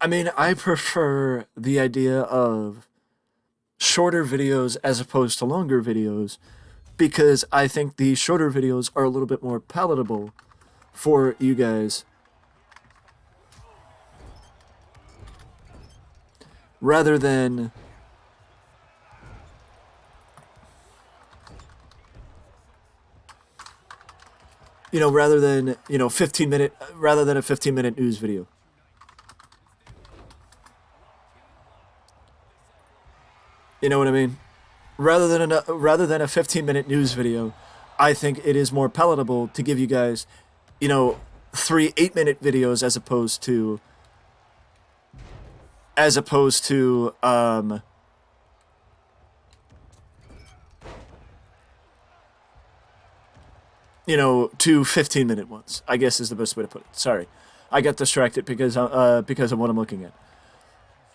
I mean, I prefer the idea of shorter videos as opposed to longer videos because I think the shorter videos are a little bit more palatable for you guys rather than rather than 15-minute rather than a 15-minute news video. You know what I mean? Rather than a 15-minute news video, I think it is more palatable to give you guys, you know, 3 8-minute videos as opposed to 2 15-minute ones. I guess is the best way to put it. Sorry, I got distracted because of what I'm looking at.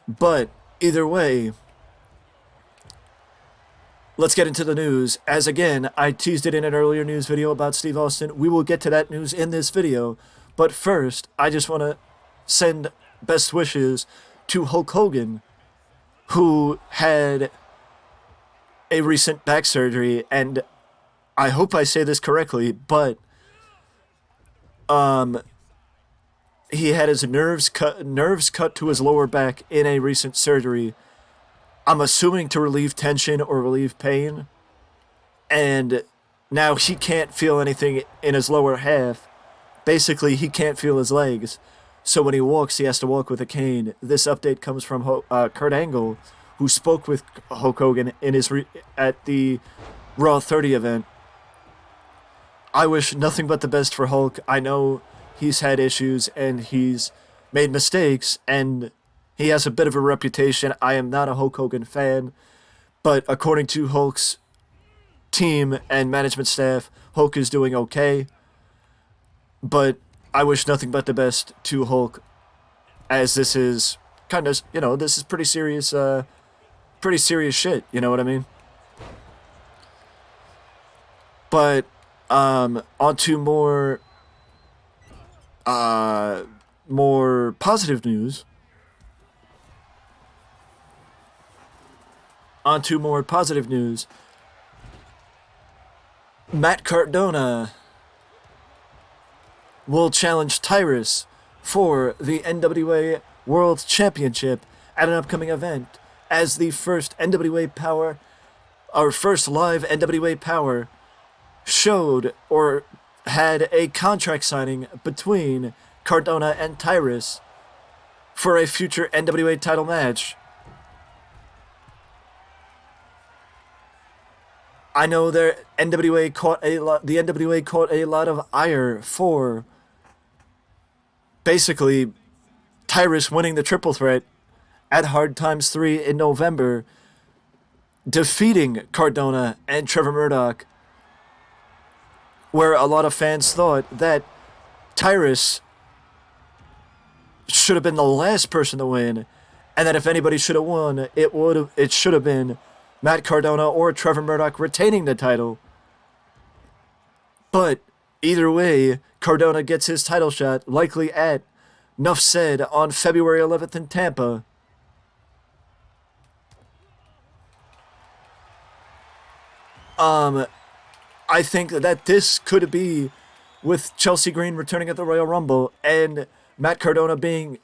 But either way, let's get into the news. As again, I teased it in an earlier news video about Steve Austin. We will get to that news in this video. But first, I just want to send best wishes to Hulk Hogan, who had a recent back surgery, and I hope I say this correctly, but he had his nerves cut to his lower back in a recent surgery. I'm assuming to relieve tension or relieve pain. And now he can't feel anything in his lower half. Basically, he can't feel his legs. So when he walks, he has to walk with a cane. This update comes from Kurt Angle, who spoke with Hulk Hogan at the Raw 30 event. I wish nothing but the best for Hulk. I know he's had issues and he's made mistakes and he has a bit of a reputation. I am not a Hulk Hogan fan, but according to Hulk's team and management staff, Hulk is doing okay. But I wish nothing but the best to Hulk, as this is this is pretty serious shit, you know what I mean? But on to more positive news. Matt Cardona will challenge Tyrus for the NWA World Championship at an upcoming event as the first NWA Power, our first live NWA Power, showed or had a contract signing between Cardona and Tyrus for a future NWA title match. I know the NWA caught a lot of ire for basically Tyrus winning the triple threat at Hard Times 3 in November, defeating Cardona and Trevor Murdoch, where a lot of fans thought that Tyrus should have been the last person to win, and that if anybody should have won, it should have been Matt Cardona or Trevor Murdoch retaining the title. But either way, Cardona gets his title shot, likely at Nuff Said on February 11th in Tampa. I think that this could be, with Chelsea Green returning at the Royal Rumble and Matt Cardona being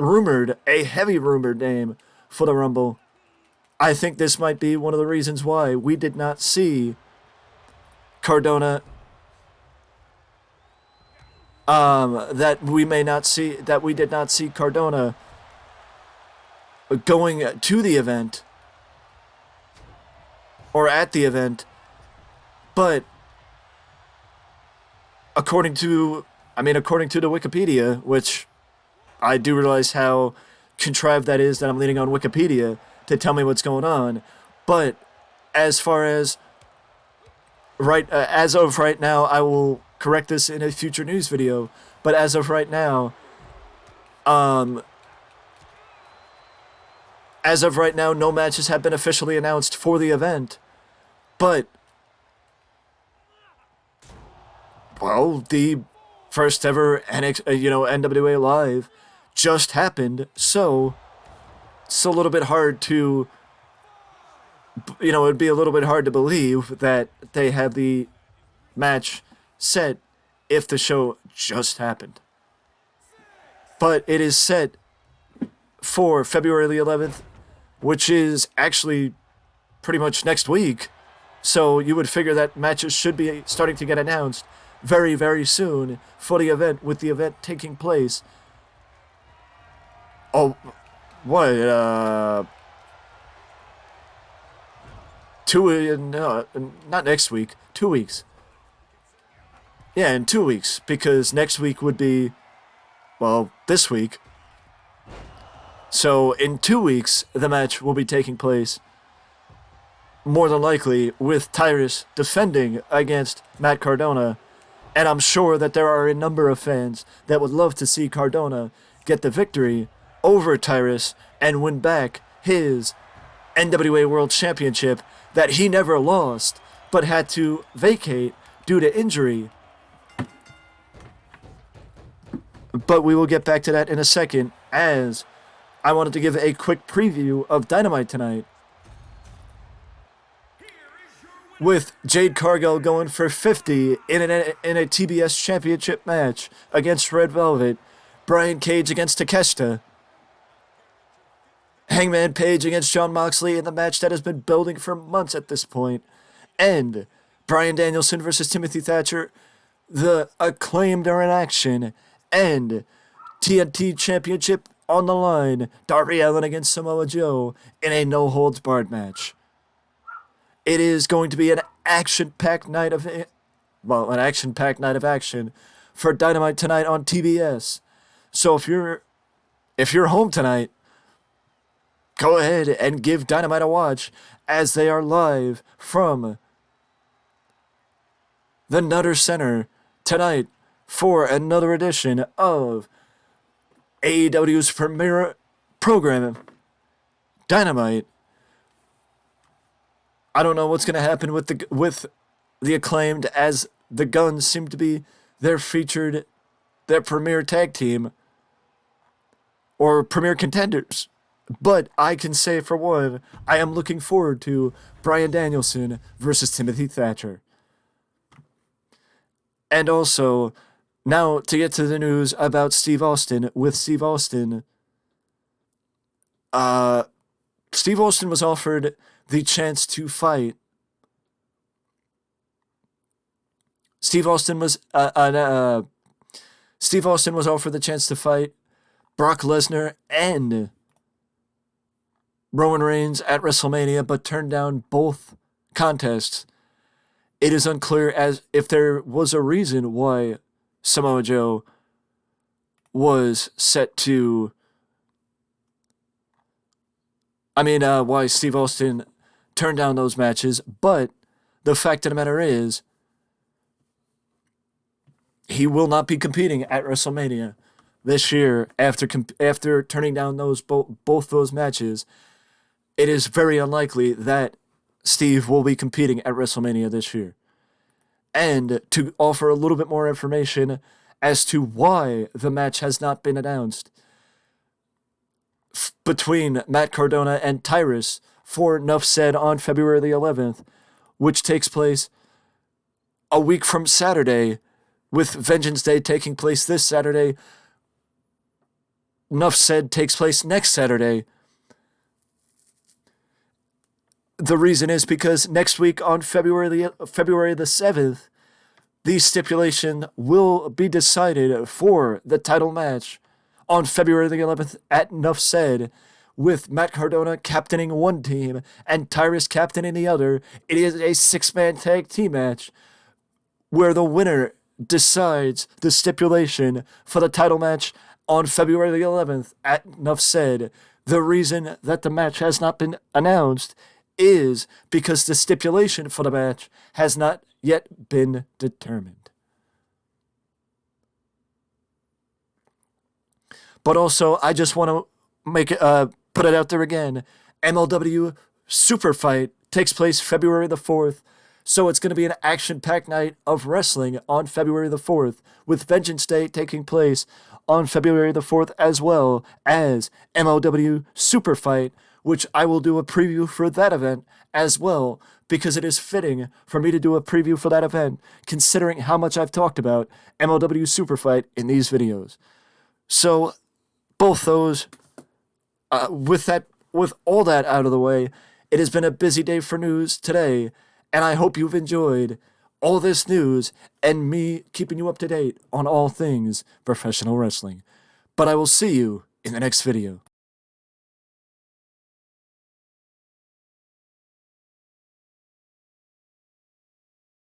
a heavy rumored name for the Rumble, I think this might be one of the reasons why we did not see Cardona, that we did not see Cardona going to the event or at the event. But according to the Wikipedia, which I do realize how contrived that is, that I'm leaning on Wikipedia to tell me what's going on. But as far as as of right now, I will correct this in a future news video. But as of right now, no matches have been officially announced for the event. But the first ever NWA Live just happened, so it's a little bit hard to, it'd be a little bit hard to believe that they have the match set if the show just happened. But it is set for February the 11th, which is actually pretty much next week. So you would figure that matches should be starting to get announced very, very soon for the event, with the event taking place. Oh, what? No, not next week. 2 weeks. Yeah, in 2 weeks, because next week would be, well, this week. So in 2 weeks, the match will be taking place, more than likely, with Tyrus defending against Matt Cardona. And I'm sure that there are a number of fans that would love to see Cardona get the victory over Tyrus and win back his NWA World Championship that he never lost, but had to vacate due to injury. But we will get back to that in a second, as I wanted to give a quick preview of Dynamite tonight, with Jade Cargill going for 50 in a TBS Championship match against Red Velvet, Brian Cage against Takeshita, Hangman Page against Jon Moxley in the match that has been building for months at this point, and Bryan Danielson versus Timothy Thatcher. The Acclaimed are in action, and TNT Championship on the line, Darby Allin against Samoa Joe in a no-holds-barred match. It is going to be an action-packed night of action for Dynamite tonight on TBS. So if you're home tonight, go ahead and give Dynamite a watch, as they are live from the Nutter Center tonight for another edition of AEW's premier program, Dynamite. I don't know what's going to happen with the Acclaimed, as the Guns seem to be their premier tag team, or premier contenders. But I can say, for one, I am looking forward to Bryan Danielson versus Timothy Thatcher. And also, now to get to the news about Steve Austin. With Steve Austin, Steve Austin was offered the chance to fight. Steve Austin was offered the chance to fight Brock Lesnar and Roman Reigns at WrestleMania, but turned down both contests. It is unclear as if there was a reason why Samoa Joe was set to... why Steve Austin turned down those matches, but the fact of the matter is, he will not be competing at WrestleMania this year after turning down both those matches. It is very unlikely that Steve will be competing at WrestleMania this year. And to offer a little bit more information as to why the match has not been announced between Matt Cardona and Tyrus for Nuff Said on February the 11th, which takes place a week from Saturday, with Vengeance Day taking place this Saturday. Nuff Said takes place next Saturday. The reason is because next week on February the 7th, the stipulation will be decided for the title match on February the 11th at Nuff Said, with Matt Cardona captaining one team and Tyrus captaining the other. It is a 6-man tag team match where the winner decides the stipulation for the title match on February the 11th at Nuff Said. The reason that the match has not been announced is because the stipulation for the match has not yet been determined. But also, I just want to put it out there again. MLW Super Fight takes place February the 4th, so it's going to be an action-packed night of wrestling on February the 4th, with Vengeance Day taking place on February the 4th, as well as MLW Super Fight, which I will do a preview for that event as well, because it is fitting for me to do a preview for that event, considering how much I've talked about MLW Super Fight in these videos. So, both those, with all that out of the way, it has been a busy day for news today, and I hope you've enjoyed all this news and me keeping you up to date on all things professional wrestling. But I will see you in the next video.